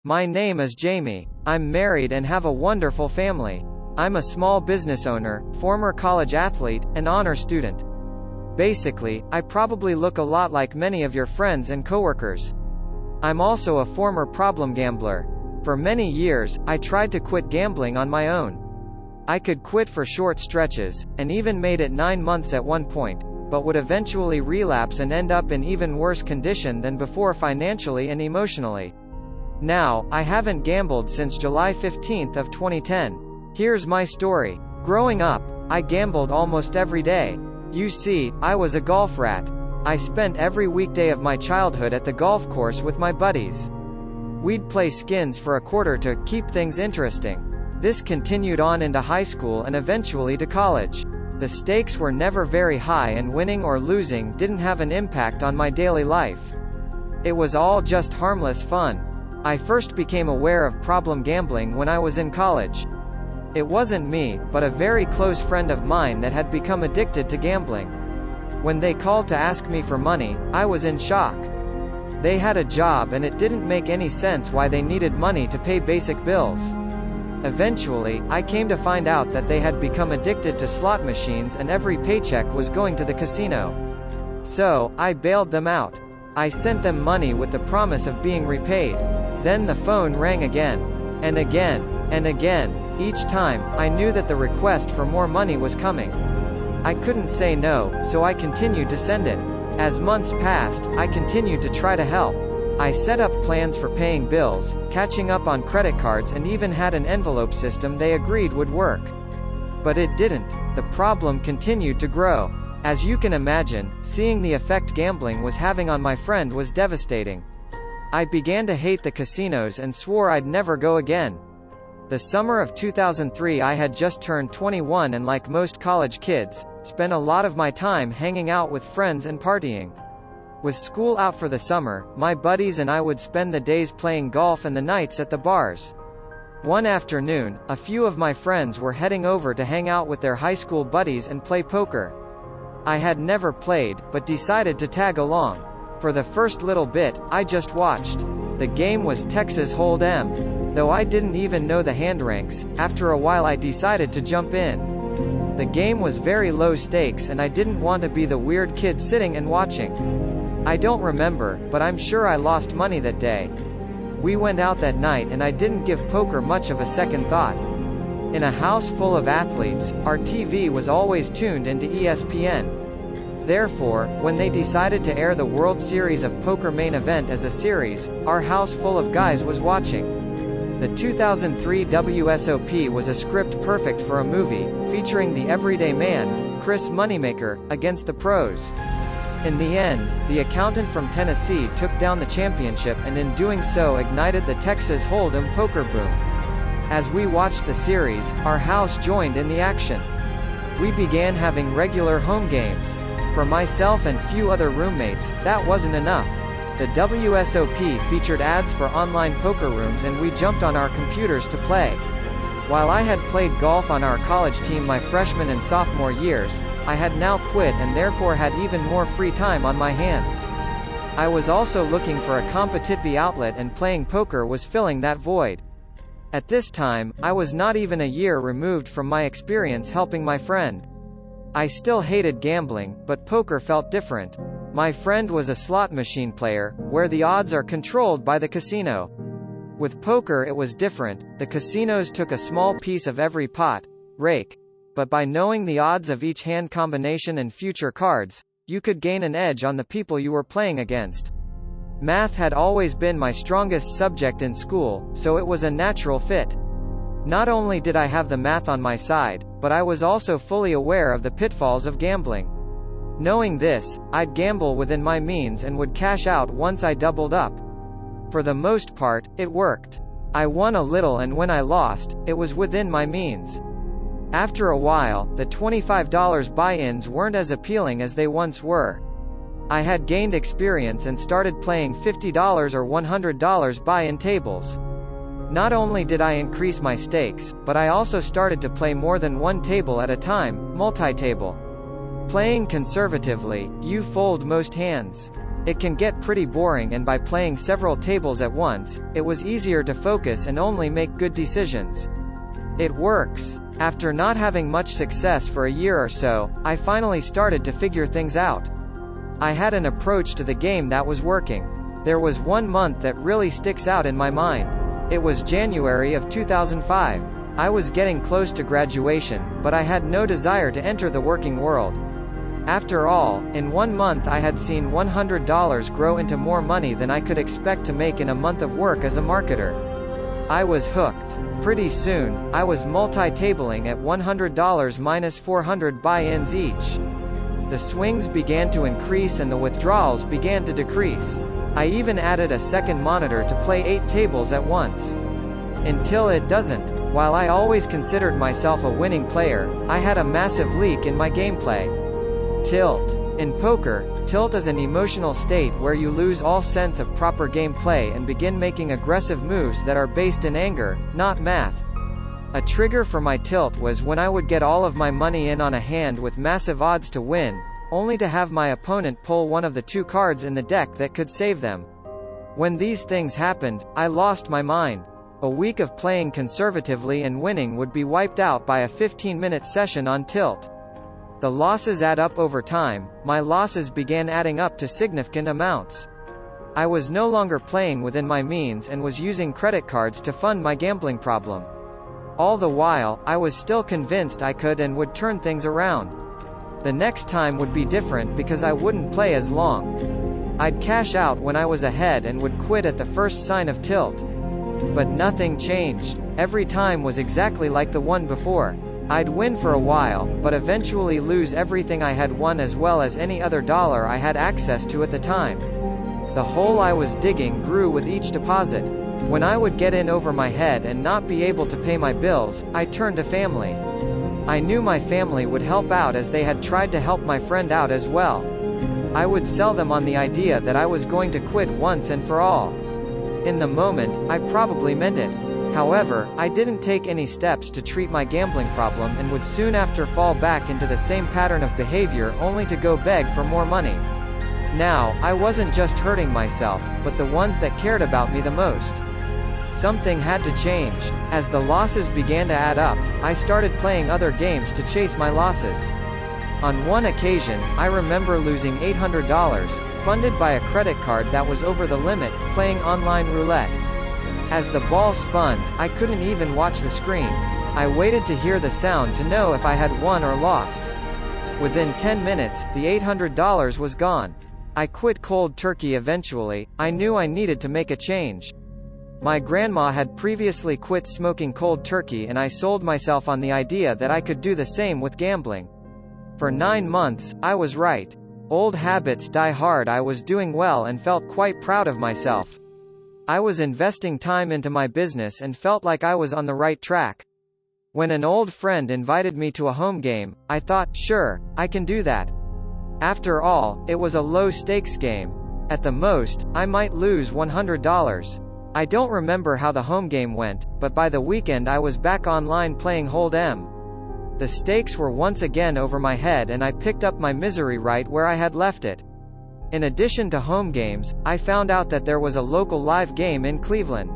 My name is Jamie. I'm married and have a wonderful family. I'm a small business owner, former college athlete, and honor student. Basically, I probably look a lot like many of your friends and coworkers. I'm also a former problem gambler. For many years, I tried to quit gambling on my own. I could quit for short stretches, and even made it 9 months at one point, but would eventually relapse and end up in even worse condition than before financially and emotionally. Now, I haven't gambled since July 15 of 2010. Here's my story. Growing up, I gambled almost every day. You see, I was a golf rat. I spent every weekday of my childhood at the golf course with my buddies. We'd play skins for a quarter to keep things interesting. This continued on into high school and eventually to college. The stakes were never very high and winning or losing didn't have an impact on my daily life. It was all just harmless fun. I first became aware of problem gambling when I was in college. It wasn't me, but a very close friend of mine that had become addicted to gambling. When they called to ask me for money, I was in shock. They had a job and it didn't make any sense why they needed money to pay basic bills. Eventually, I came to find out that they had become addicted to slot machines and every paycheck was going to the casino. So, I bailed them out. I sent them money with the promise of being repaid. Then the phone rang again. And again. And again. Each time, I knew that the request for more money was coming. I couldn't say no, so I continued to send it. As months passed, I continued to try to help. I set up plans for paying bills, catching up on credit cards and even had an envelope system they agreed would work. But it didn't. The problem continued to grow. As you can imagine, seeing the effect gambling was having on my friend was devastating. I began to hate the casinos and swore I'd never go again. The summer of 2003 I had just turned 21 and like most college kids, spent a lot of my time hanging out with friends and partying. With school out for the summer, my buddies and I would spend the days playing golf and the nights at the bars. One afternoon, a few of my friends were heading over to hang out with their high school buddies and play poker. I had never played, but decided to tag along. For the first little bit, I just watched. The game was Texas Hold'em. Though I didn't even know the hand ranks, after a while I decided to jump in. The game was very low stakes and I didn't want to be the weird kid sitting and watching. I don't remember, but I'm sure I lost money that day. We went out that night and I didn't give poker much of a second thought. In a house full of athletes, our TV was always tuned into ESPN. Therefore, when they decided to air the World Series of Poker main event as a series, our house full of guys was watching. The 2003 WSOP was a script perfect for a movie, featuring the everyday man, Chris Moneymaker, against the pros. In the end, the accountant from Tennessee took down the championship and in doing so ignited the Texas Hold'em poker boom. As we watched the series, our house joined in the action. We began having regular home games. For myself and few other roommates, that wasn't enough. The WSOP featured ads for online poker rooms and we jumped on our computers to play. While I had played golf on our college team my freshman and sophomore years, I had now quit and therefore had even more free time on my hands. I was also looking for a competitive outlet and playing poker was filling that void. At this time, I was not even a year removed from my experience helping my friend. I still hated gambling, but poker felt different. My friend was a slot machine player, where the odds are controlled by the casino. With poker it was different, the casinos took a small piece of every pot, rake. But by knowing the odds of each hand combination and future cards, you could gain an edge on the people you were playing against. Math had always been my strongest subject in school, so it was a natural fit. Not only did I have the math on my side, but I was also fully aware of the pitfalls of gambling. Knowing this, I'd gamble within my means and would cash out once I doubled up. For the most part, it worked. I won a little and when I lost, it was within my means. After a while, the $25 buy-ins weren't as appealing as they once were. I had gained experience and started playing $50 or $100 buy-in tables. Not only did I increase my stakes, but I also started to play more than one table at a time, multi-table. Playing conservatively, you fold most hands. It can get pretty boring, and by playing several tables at once, it was easier to focus and only make good decisions. It works. After not having much success for a year or so, I finally started to figure things out. I had an approach to the game that was working. There was one month that really sticks out in my mind. It was January of 2005. I was getting close to graduation, but I had no desire to enter the working world. After all, in 1 month I had seen $100 grow into more money than I could expect to make in a month of work as a marketer. I was hooked. Pretty soon, I was multi-tabling at $100 minus 400 buy-ins each. The swings began to increase and the withdrawals began to decrease. I even added a second monitor to play 8 tables at once. Until it doesn't. While I always considered myself a winning player, I had a massive leak in my gameplay. Tilt. In poker, tilt is an emotional state where you lose all sense of proper gameplay and begin making aggressive moves that are based in anger, not math. A trigger for my tilt was when I would get all of my money in on a hand with massive odds to win, only to have my opponent pull one of the 2 cards in the deck that could save them. When these things happened, I lost my mind. A week of playing conservatively and winning would be wiped out by a 15-minute session on tilt. The losses add up over time. My losses began adding up to significant amounts. I was no longer playing within my means and was using credit cards to fund my gambling problem. All the while, I was still convinced I could and would turn things around. The next time would be different because I wouldn't play as long. I'd cash out when I was ahead and would quit at the first sign of tilt. But nothing changed. Every time was exactly like the one before. I'd win for a while, but eventually lose everything I had won as well as any other dollar I had access to at the time. The hole I was digging grew with each deposit. When I would get in over my head and not be able to pay my bills, I turned to family. I knew my family would help out as they had tried to help my friend out as well. I would sell them on the idea that I was going to quit once and for all. In the moment, I probably meant it. However, I didn't take any steps to treat my gambling problem and would soon after fall back into the same pattern of behavior only to go beg for more money. Now, I wasn't just hurting myself, but the ones that cared about me the most. Something had to change. As the losses began to add up, I started playing other games to chase my losses. On one occasion, I remember losing $800, funded by a credit card that was over the limit, playing online roulette. As the ball spun, I couldn't even watch the screen. I waited to hear the sound to know if I had won or lost. Within 10 minutes, the $800 was gone. I quit cold turkey eventually. I knew I needed to make a change. My grandma had previously quit smoking cold turkey and I sold myself on the idea that I could do the same with gambling. For 9 months, I was right. Old habits die hard. I was doing well and felt quite proud of myself. I was investing time into my business and felt like I was on the right track. When an old friend invited me to a home game, I thought, sure, I can do that. After all, it was a low-stakes game. At the most, I might lose $100. I don't remember how the home game went, but by the weekend I was back online playing Hold'em. The stakes were once again over my head and I picked up my misery right where I had left it. In addition to home games, I found out that there was a local live game in Cleveland.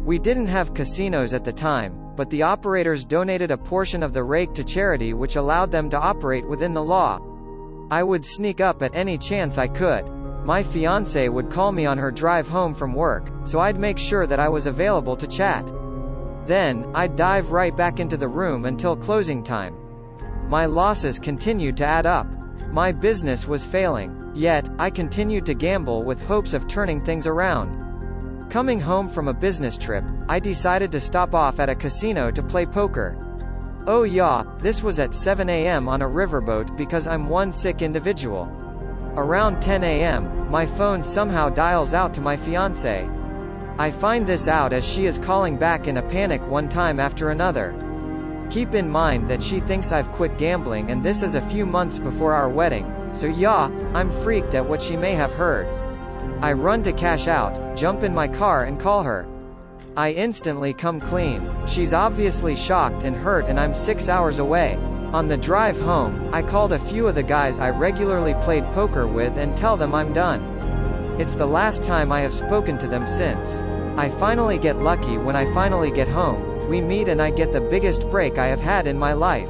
We didn't have casinos at the time, but the operators donated a portion of the rake to charity which allowed them to operate within the law. I would sneak up at any chance I could. My fiancée would call me on her drive home from work, so I'd make sure that I was available to chat. Then, I'd dive right back into the room until closing time. My losses continued to add up. My business was failing. Yet, I continued to gamble with hopes of turning things around. Coming home from a business trip, I decided to stop off at a casino to play poker. Oh yeah, this was at 7 a.m. on a riverboat because I'm one sick individual. Around 10 a.m., my phone somehow dials out to my fiancée. I find this out as she is calling back in a panic one time after another. Keep in mind that she thinks I've quit gambling and this is a few months before our wedding, so yeah, I'm freaked at what she may have heard. I run to cash out, jump in my car and call her. I instantly come clean. She's obviously shocked and hurt and I'm 6 hours away. On the drive home, I called a few of the guys I regularly played poker with and tell them I'm done. It's the last time I have spoken to them since. I finally get lucky when I finally get home, we meet and I get the biggest break I have had in my life.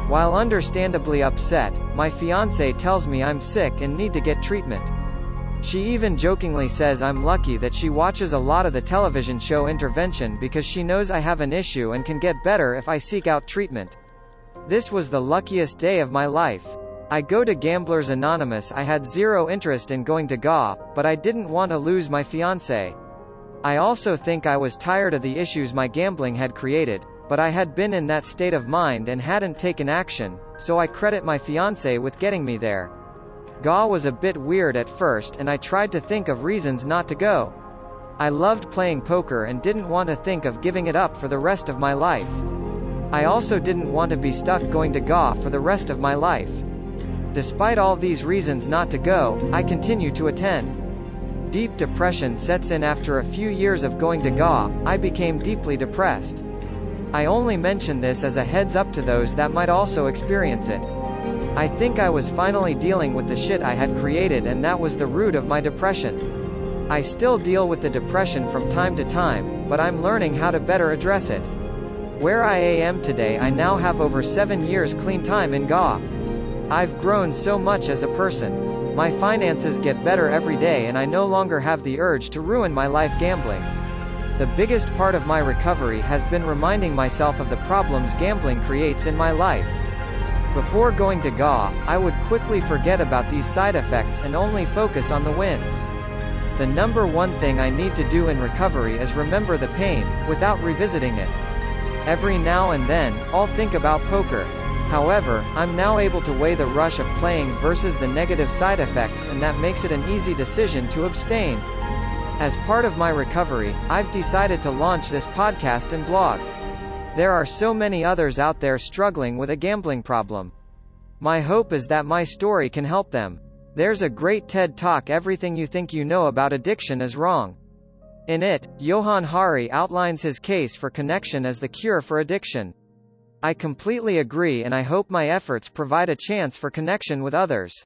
While understandably upset, my fiancée tells me I'm sick and need to get treatment. She even jokingly says I'm lucky that she watches a lot of the television show Intervention because she knows I have an issue and can get better if I seek out treatment. This was the luckiest day of my life. I go to Gamblers Anonymous. I had zero interest in going to GA, but I didn't want to lose my fiancé. I also think I was tired of the issues my gambling had created, but I had been in that state of mind and hadn't taken action, so I credit my fiancé with getting me there. GA was a bit weird at first and I tried to think of reasons not to go. I loved playing poker and didn't want to think of giving it up for the rest of my life. I also didn't want to be stuck going to GA for the rest of my life. Despite all these reasons not to go, I continue to attend. Deep depression sets in after a few years of going to GA. I became deeply depressed. I only mention this as a heads up to those that might also experience it. I think I was finally dealing with the shit I had created and that was the root of my depression. I still deal with the depression from time to time, but I'm learning how to better address it. Where I am today, I now have over 7 years clean time in GA. I've grown so much as a person. My finances get better every day and I no longer have the urge to ruin my life gambling. The biggest part of my recovery has been reminding myself of the problems gambling creates in my life. Before going to GA, I would quickly forget about these side effects and only focus on the wins. The number one thing I need to do in recovery is remember the pain, without revisiting it. Every now and then, I'll think about poker. However, I'm now able to weigh the rush of playing versus the negative side effects and that makes it an easy decision to abstain. As part of my recovery, I've decided to launch this podcast and blog. There are so many others out there struggling with a gambling problem. My hope is that my story can help them. There's a great TED Talk, Everything You Think You Know About Addiction is Wrong. In it, Johann Hari outlines his case for connection as the cure for addiction. I completely agree and I hope my efforts provide a chance for connection with others.